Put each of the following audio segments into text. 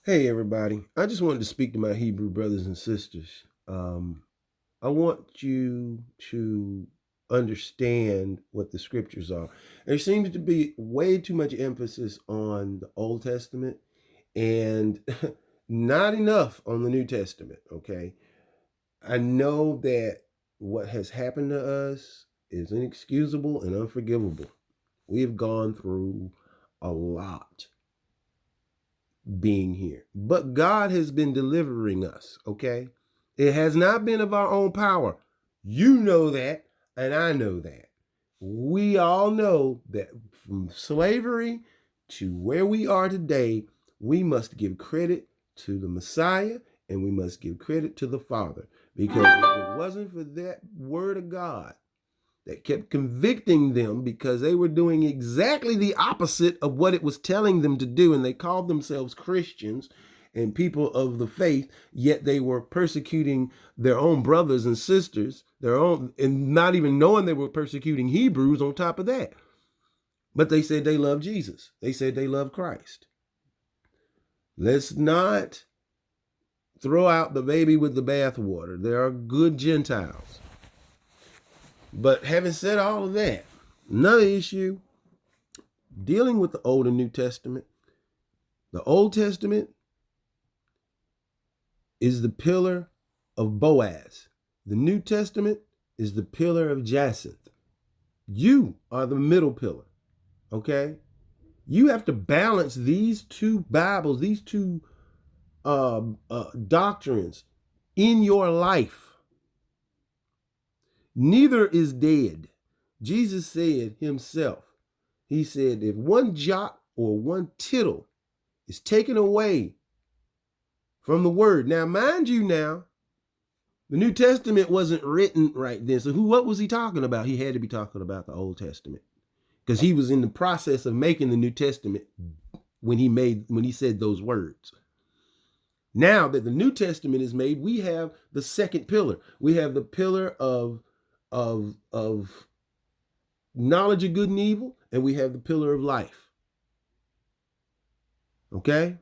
Hey, everybody. I just wanted to speak to my Hebrew brothers and sisters. I want you to understand what the scriptures are. There seems to be way too much emphasis on the Old Testament and not enough on the New Testament. Okay. I know that what has happened to us is inexcusable and unforgivable. We have gone through a lot being here. But God has been delivering us, okay? It has not been of our own power. You know that, and I know that. We all know that from slavery to where we are today, we must give credit to the Messiah and we must give credit to the Father. Because if it wasn't for that word of God, that kept convicting them because they were doing exactly the opposite of what it was telling them to do. And they called themselves Christians and people of the faith, yet they were persecuting their own brothers and sisters, their own, and not even knowing they were persecuting Hebrews on top of that. But they said they love Jesus. They said they love Christ. Let's not throw out the baby with the bathwater. There are good Gentiles. But having said all of that, another issue dealing with the Old and New Testament. The Old Testament is the pillar of Boaz. The New Testament is the pillar of Jacinth. You are the middle pillar, okay? You have to balance these two Bibles, these two doctrines in your life. Neither is dead. Jesus said himself, he said, if one jot or one tittle is taken away from the word. Now, mind you, the New Testament wasn't written right then. So what was he talking about? He had to be talking about the Old Testament because he was in the process of making the New Testament when he said those words. Now that the New Testament is made, we have the second pillar. We have the pillar of knowledge of good and evil, and we have the pillar of life. Okay?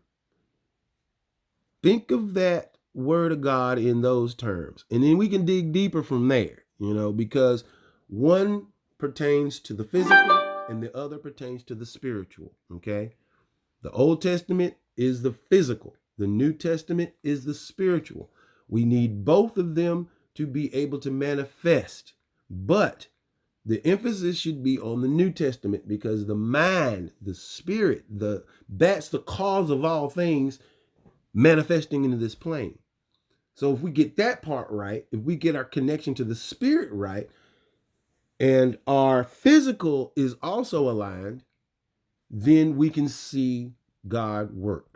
Think of that word of God in those terms. And then we can dig deeper from there, because one pertains to the physical and the other pertains to the spiritual. Okay. The Old Testament is the physical, the New Testament is the spiritual. We need both of them to be able to manifest. But the emphasis should be on the New Testament because the mind, the spirit, that's the cause of all things manifesting into this plane. So if we get that part right, if we get our connection to the spirit right, and our physical is also aligned, then we can see God work.